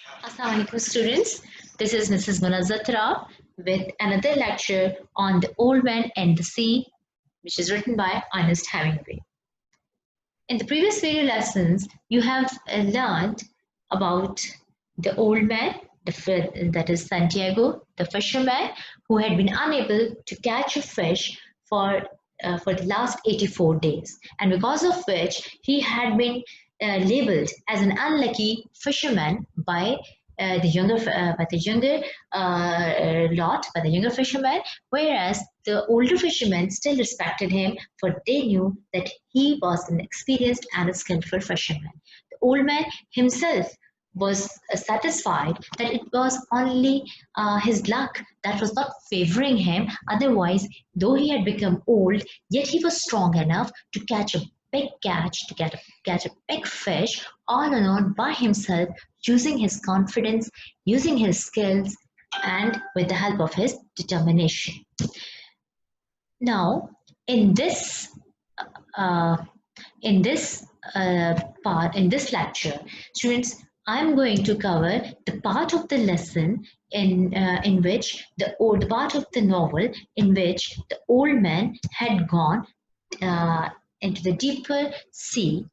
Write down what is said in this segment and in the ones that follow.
Assalamu alaikum students. This is Mrs. Munazza with another lecture on The Old Man and the Sea, which is written by Ernest Hemingway. In the previous video lessons, you have learned about the old man, that is Santiago, the fisherman who had been unable to catch a fish for the last 84 days, and because of which he had been labeled as an unlucky fisherman by the younger fishermen, whereas the older fishermen still respected him, for they knew that he was an experienced and a skillful fisherman. The old man himself was satisfied that it was only his luck that was not favoring him. Otherwise, though he had become old, yet he was strong enough to catch a big catch, catch a big fish all alone by himself, using his confidence, using his skills, and with the help of his determination. Now, in this lecture, students, I'm going to cover the part of the lesson in which the part of the novel in which the old man had gone into the deeper sea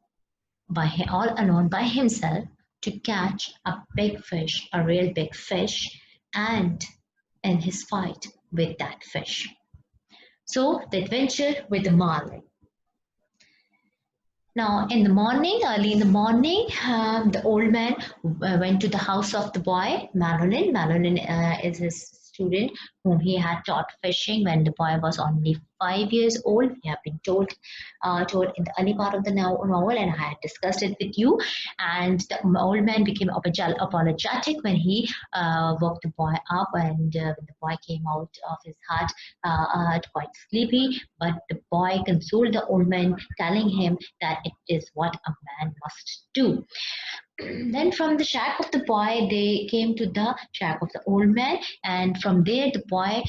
all alone by himself to catch a big fish, a real big fish, and in his fight with that fish. So the adventure with the marlin. Now, early in the morning, the old man went to the house of the boy, Madeline. Madeline is his student whom he had taught fishing when the boy was only 5 years old. We have been told in the early part of the novel, and I had discussed it with you. And the old man became apologetic when he woke the boy up, and the boy came out of his hut quite sleepy. But the boy consoled the old man, telling him that it is what a man must do. Then from the shack of the boy, they came to the shack of the old man, and from there the boy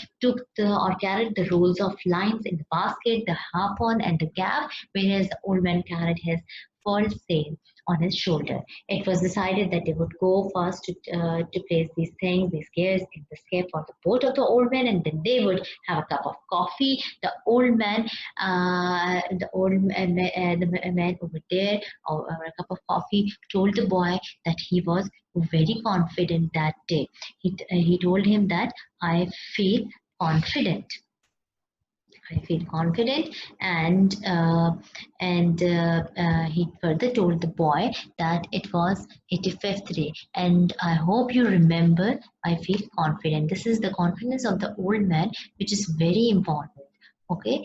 carried the rolls of lines in the basket, the harpoon and the gaff, whereas the old man carried his full sail on his shoulder. It was decided that they would go first to place these gears in the skiff or the boat of the old man, and then they would have a cup of coffee. The man over there, or a cup of coffee, told the boy that he was very confident that day. He told him that I feel confident. And he further told the boy that it was 85th day, and I hope you remember, I feel confident. This is the confidence of the old man, which is very important. Okay,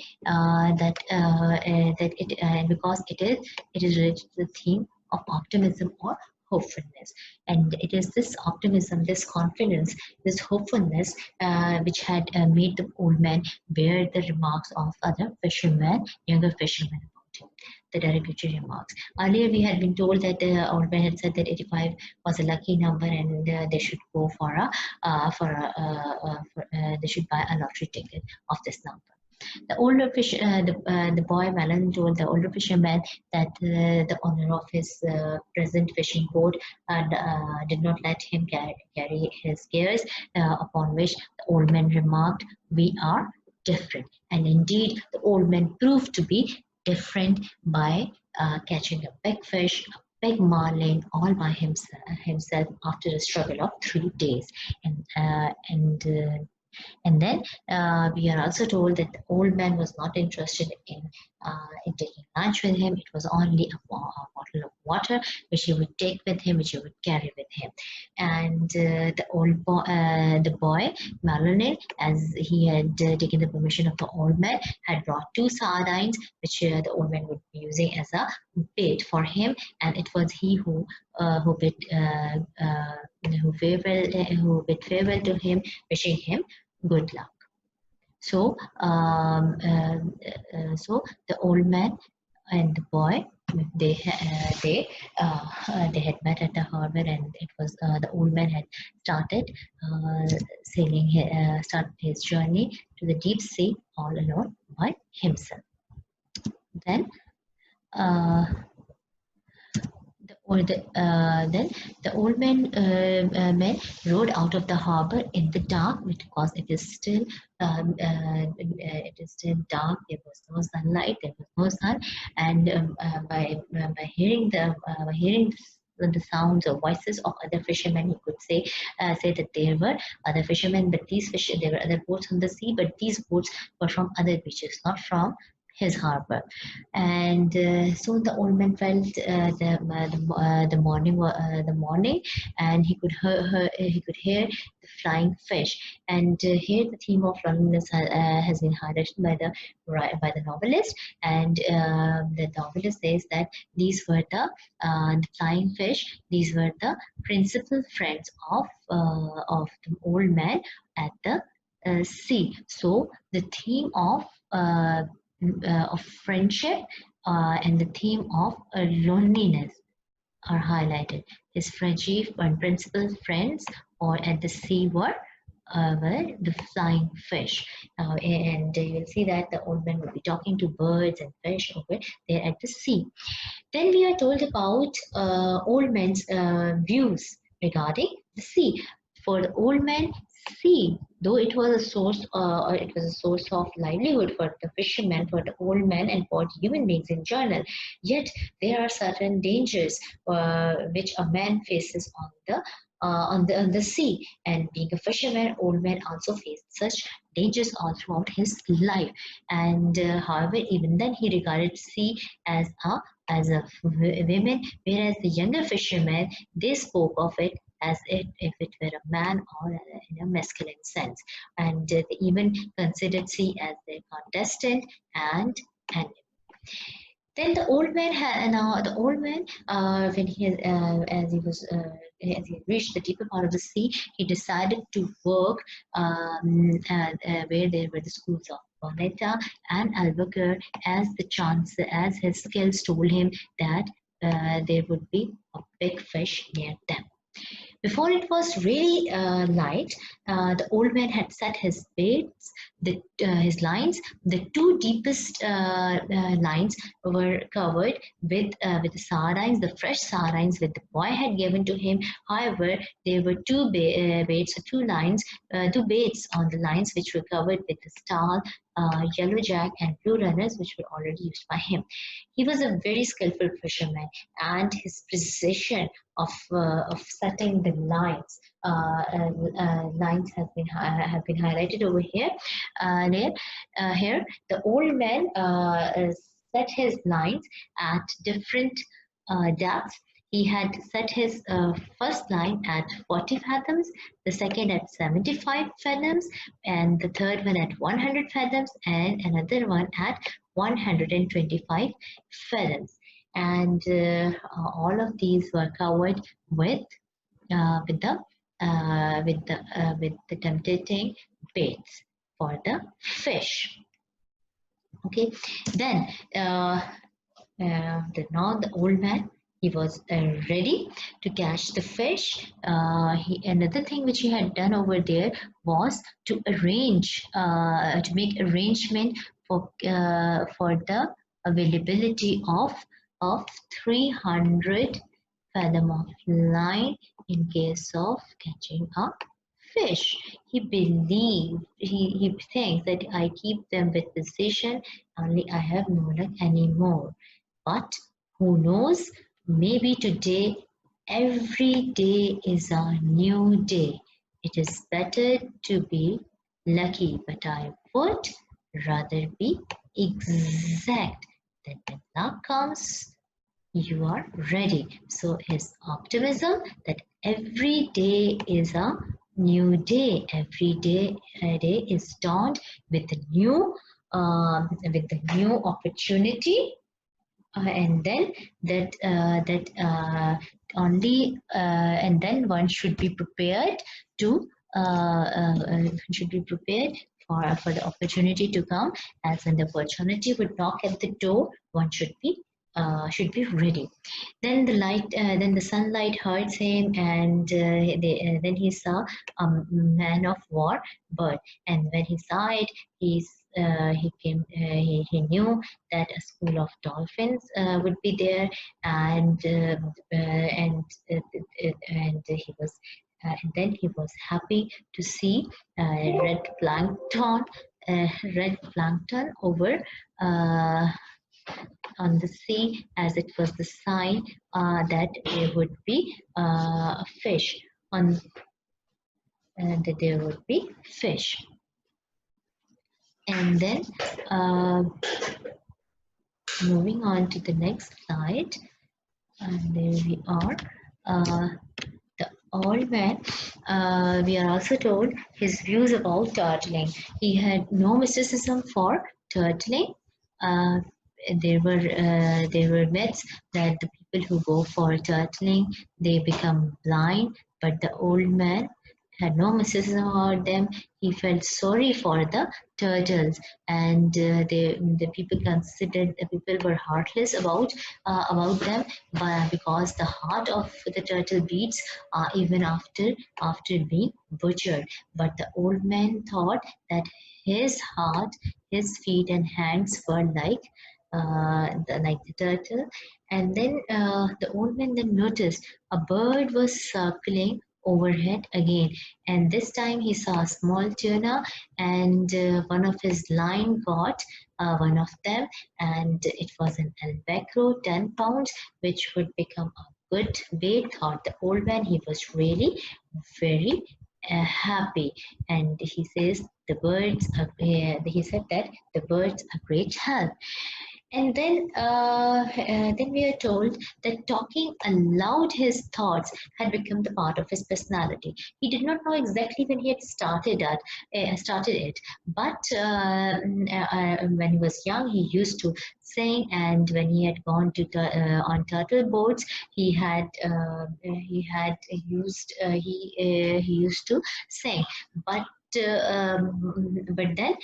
because it is related to the theme of optimism or hopefulness, and it is this optimism, this confidence, this hopefulness which had made the old man bear the remarks of other fishermen, younger fishermen about him, the derogatory remarks. Earlier we had been told that the old man had said that 85 was a lucky number, and they should go they should buy a lottery ticket of this number. The boy Malan told the older fisherman that the owner of his present fishing boat did not let him carry his gears, upon which the old man remarked, "We are different." And indeed, the old man proved to be different by catching a big fish, a big marlin, all by himself after a struggle of 3 days. And then we are also told that the old man was not interested in taking lunch with him. It was only a bottle of water which he would take with him, which he would carry with him. And the boy Madeline, as he had taken the permission of the old man, had brought 2 sardines, which the old man would be using as a bait for him. And it was he who bid farewell to him, wishing him good luck. So, so the old man and the boy, they had met at the harbor, and it was the old man had started started his journey to the deep sea all alone by himself. Then the Or then the old men rowed out of the harbor in the dark because it is still dark. There was no sunlight. There was no sun, and by hearing the sounds or voices of other fishermen, he could say that there were other fishermen, but there were other boats on the sea, but these boats were from other beaches, not from his harbor. And soon the old man felt the morning, and he could hear the flying fish. And here the theme of loneliness has been highlighted by the novelist. And the novelist says that these were the flying fish. These were the principal friends of the old man at the sea. So the theme of friendship and the theme of loneliness are highlighted. His friendship and principal friends or at the sea were the flying fish. And you will see that the old man will be talking to birds and fish over there at the sea. Then we are told about old man's views regarding the sea. For the old man, sea, though it was a source or it was a source of livelihood for the fishermen, for the old men, and for human beings in general, yet there are certain dangers which a man faces on the sea. And being a fisherman, old man also faced such dangers all throughout his life. And however, even then he regarded sea as a women, whereas the younger fishermen, they spoke of it as if it were a man or in a masculine sense. And they even considered sea as their contestant and then the old man when he as he reached the deeper part of the sea, he decided to work where there were the schools of Bonetta and Albuquerque, as his skills told him that there would be a big fish near them. Before it was really light, the old man had set his baits, his lines. The two deepest lines were covered with the sardines, the fresh sardines that the boy had given to him. However, there were two baits on the lines which were covered with the star, yellow jack, and blue runners, which were already used by him. He was a very skillful fisherman, and his precision of setting the lines have been highlighted over here. Here, the old man set his lines at different depths. He had set his first line at 40 fathoms, the second at 75 fathoms, and the third one at 100 fathoms, and another one at 125 fathoms. And all of these were covered with the tempting baits for the fish. Okay, then now the old man, he was ready to catch the fish. Another thing which he had done over there was to make arrangement for the availability of 300 fathom of line in case of catching a fish. He thinks that I keep them with precision, only I have no luck anymore. But who knows, maybe today, every day is a new day. It is better to be lucky, but I would rather be exact, that when luck comes, you are ready. So his optimism that every day is a new day. Every day is dawned with the new opportunity, and then and then one should be prepared for the opportunity to come. As when the opportunity would knock at the door, one should be ready. Then then the sunlight hurts him, and then he saw a man of war bird. And when he saw it, he he knew that a school of dolphins would be there, and he was. And then he was happy to see red plankton, red plankton over uh, on the sea, as it was the sign that there would be fish on, that there would be fish. And then moving on to the next slide, and there we are. The old man, we are also told his views about turtling. He had no mysticism for turtling. Uh, there were myths that the people who go for turtling, they become blind, but the old man had no mysticism about them. He felt sorry for the turtles, and the people considered, the people were heartless about them, because the heart of the turtle beats even after being butchered. But the old man thought that his heart, his feet and hands were like the turtle. And then the old man then noticed a bird was circling overhead again, and this time he saw a small tuna, and one of his line got one of them, and it was an albacore, 10 pounds, which would become a good bait, thought the old man. He was really very happy, and he says the birds are, he said that the birds are great help. And then we are told that talking aloud his thoughts had become the part of his personality. He did not know exactly when he had started it, but when he was young, he used to sing, and when he had gone to on turtle boats, he used to sing, but. But then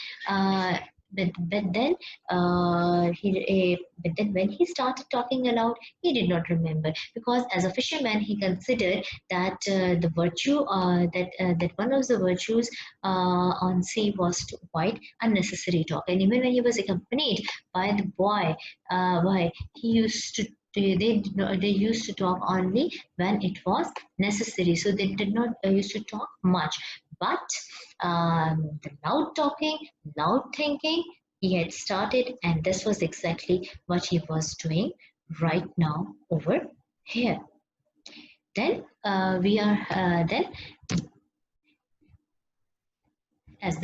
but then when he started talking aloud, he did not remember, because as a fisherman he considered that the virtue that one of the virtues on sea was to avoid unnecessary talk. And even when he was accompanied by the boy, he used to they used to talk only when it was necessary, so they did not used to talk much. But the loud talking, loud thinking, he had started, and this was exactly what he was doing right now over here. Then we are then as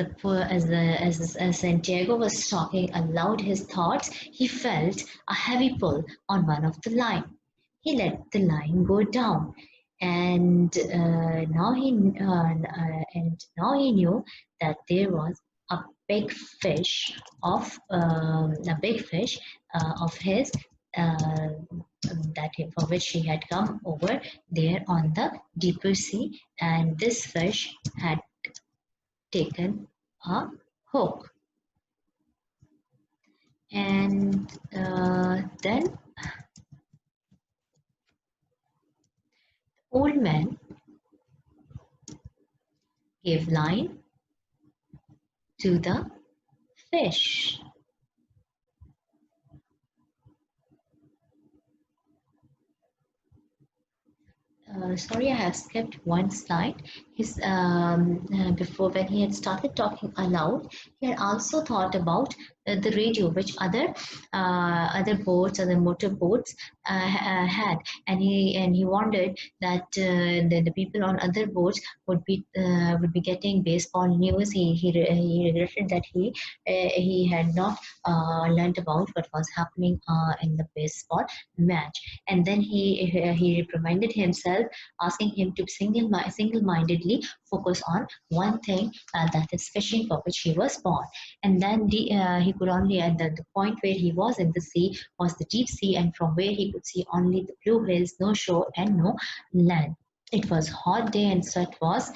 Santiago was talking aloud his thoughts, he felt a heavy pull on one of the line. He let the line go down, and now he knew that there was a big fish of his uh, for which he had come over there on the deeper sea, and this fish had taken a hook. And then old man gave line to the fish. Sorry, I have skipped one slide. Before, when he had started talking aloud, he had also thought about the radio, which other boats, other motor boats had, and he wondered that the people on other boats would be getting baseball news. He regretted that he had not learned about what was happening in the baseball match, and then he reminded himself, asking him to single-mindedly focus on one thing, that is fishing, for which he was born. And then he could only, at the point where he was in the sea was the deep sea, and from where he could see only the blue hills, no shore and no land. It was hot day, and sweat was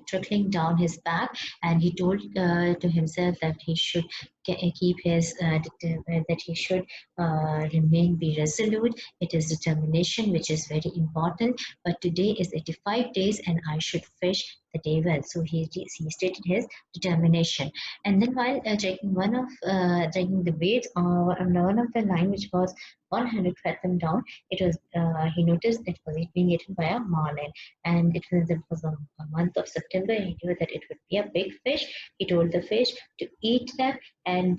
trickling down his back, and he told to himself that he should keep his that he should be resolute. It is determination which is very important. But today is 85 days, and I should fish the day well. So he stated his determination. And then while checking the weights on one of the line which was 100 fathom down, it was he noticed it was being eaten by a marlin, and it was a month of September. He knew that it would be a big fish. He told the fish to eat them, and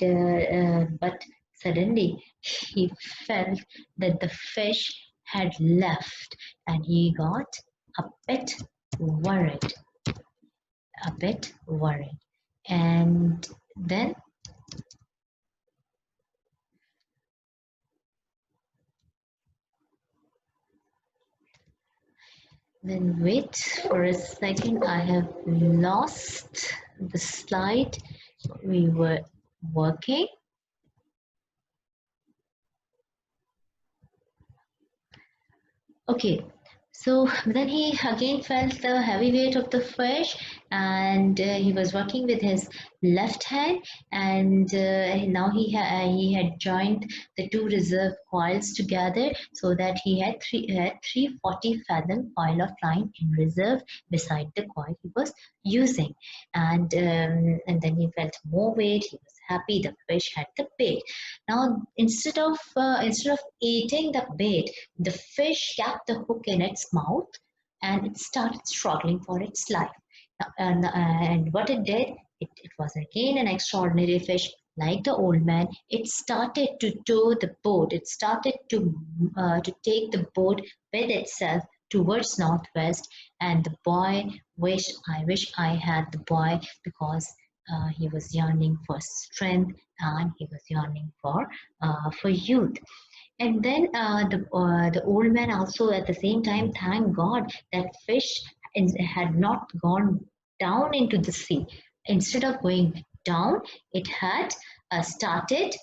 but suddenly he felt that the fish had left, and he got a bit worried, a bit worried, and then wait for a second. I have lost the slide we were working. Okay, so then he again felt the heavy weight of the fish, and he was working with his left hand, and now he had joined the two reserve coils together, so that he had 340 fathom coil of line in reserve beside the coil he was using, and then he felt more weight. He was happy. The fish had the bait. Now instead of eating the bait, the fish kept the hook in its mouth, and it started struggling for its life. And what it did, it was again an extraordinary fish. Like the old man, it started to tow the boat. It started to take the boat with itself towards northwest. And the boy wished, I wish I had the boy, because he was yearning for strength, and he was yearning for youth. And then the old man also at the same time thanked God that fish had not gone down into the sea. Instead of going down, it had started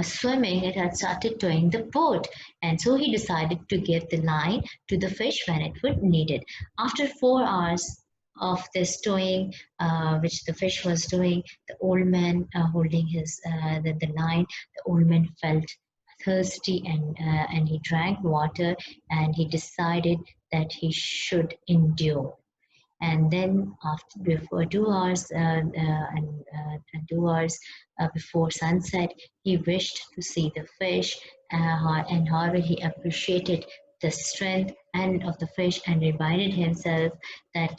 swimming. It had started towing the boat, and so he decided to give the line to the fish when it would need it. After 4 hours of this towing, which the fish was doing, the old man holding the line, the old man felt thirsty, and he drank water, and he decided that he should endure. And then after before 2 hours and 2 hours before sunset, he wished to see the fish, and however he appreciated the strength and of the fish, and reminded himself that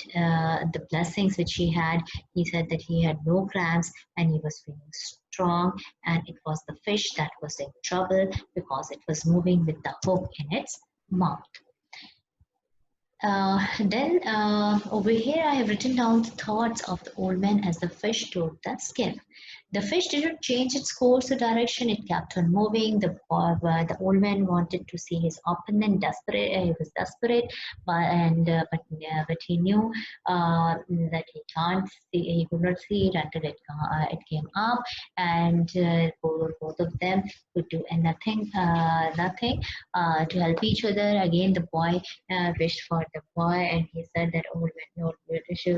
the blessings which he had. He said that he had no cramps, and he was feeling strong, and it was the fish that was in trouble, because it was moving with the hook in its mouth. Then over here I have written down the thoughts of the old man as the fish towed the skiff. The fish didn't change its course or direction. It kept on moving. The old man wanted to see his opponent desperate. He was desperate, but he knew that he can't see. He could not see it until it came up, and both of them could do nothing to help each other. Again, the boy wished for the boy, and he said that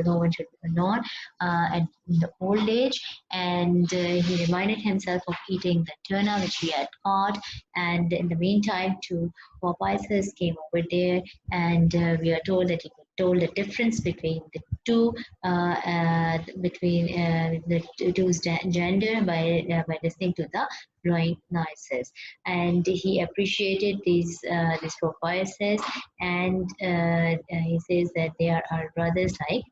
no one should be known at the old age, and he reminded himself of eating the tuna which he had caught. And in the meantime, two porpoises came over there, and we are told that he told the difference between the two two's gender by listening to the blowing noises, and he appreciated these porpoises, and he says that they are our brothers like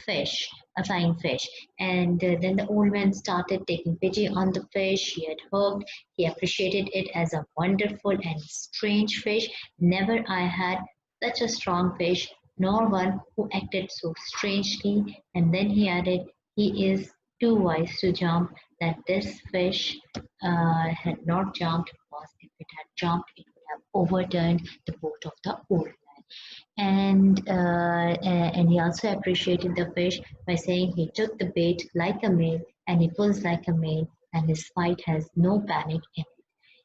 fish, a flying fish. And then the old man started taking pity on the fish he had hooked. He appreciated it as a wonderful and strange fish. Never I had such a strong fish, nor one who acted so strangely. And then he added, he is too wise to jump, that this fish had not jumped, because if it had jumped, it would have overturned the boat of the old man. And he also appreciated the fish by saying he took the bait like a male, and he pulls like a male, and his fight has no panic in it,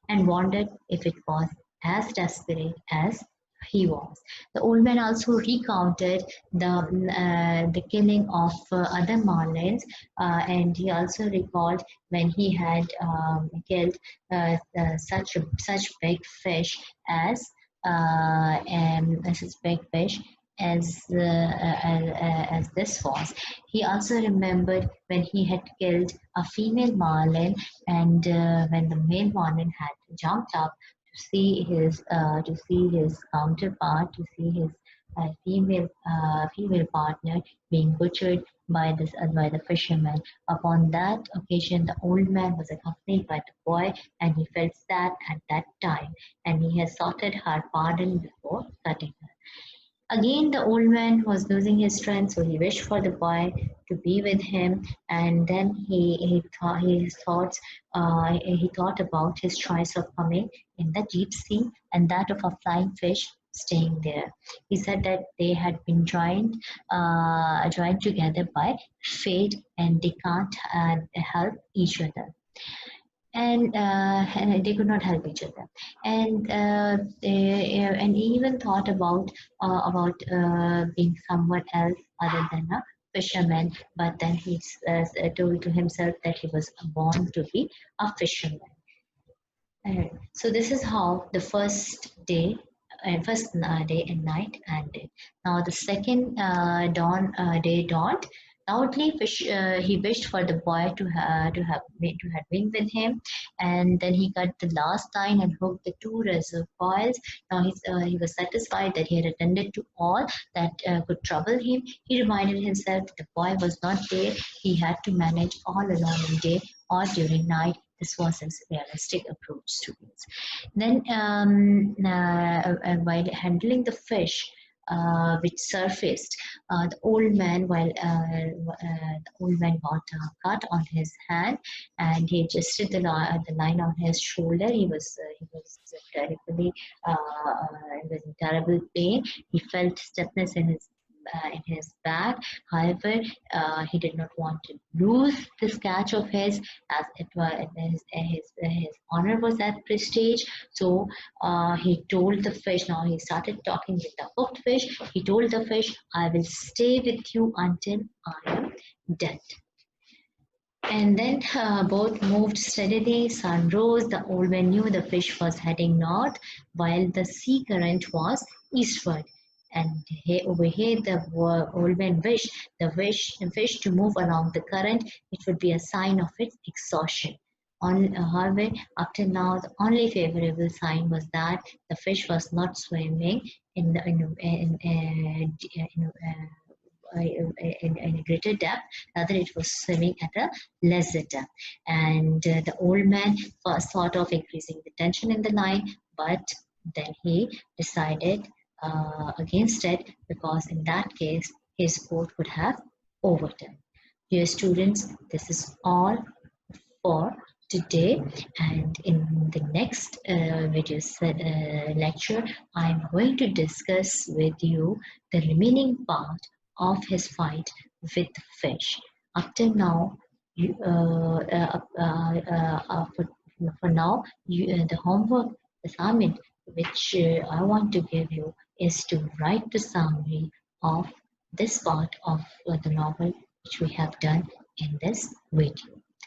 and wondered if it was as desperate as he was. The old man also recounted the killing of other marlins, and he also recalled when he had killed such big fish as such big fish as this was. He also remembered when he had killed a female marlin, and when the male marlin had jumped up to see his counterpart, to see his female partner being butchered by the fisherman. Upon that occasion, the old man was accompanied by the boy, and he felt sad at that time, and he had sought her pardon before cutting her. Again, the old man was losing his strength, so he wished for the boy to be with him. And then he thought about his choice of coming in the deep sea and that of a flying fish staying there. He said that they had been joined together by fate, and they can't help each other, and they could not help each other, and he even thought about being someone else other than a fisherman, but then he told to himself that he was born to be a fisherman. So this is how the first day and night ended. Now the second day dawned. Loudly, he wished for the boy to have been with him, and then he cut the last line and hooked the two reservoirs. Now he was satisfied that he had attended to all that could trouble him. He reminded himself that the boy was not there. He had to manage all alone in day or during night. This was his realistic approach to it. Then, while handling the fish, which surfaced, the old man got a cut on his hand, and he adjusted the line on his shoulder. He was terribly he was in terrible pain. He felt stiffness in his back. However, he did not want to lose this catch of his, as it was his honor was at prestige. So he told the fish. Now he started talking with the hooked fish. He told the fish, "I will stay with you until I am dead." And then both moved steadily. Sun rose. The old man knew the fish was heading north, while the sea current was eastward. And over here, the old man wished the fish to move along the current. It would be a sign of its exhaustion. However, up to now, the only favorable sign was that the fish was not swimming in a greater depth, rather it was swimming at a lesser depth. And the old man first thought of increasing the tension in the line, but then he decided against it, because in that case his boat would have overturned. Dear students, this is all for today, and in the next lecture I'm going to discuss with you the remaining part of his fight with the fish. Up till now, for now, the homework assignment which I want to give you is to write the summary of this part of the novel which we have done in this video.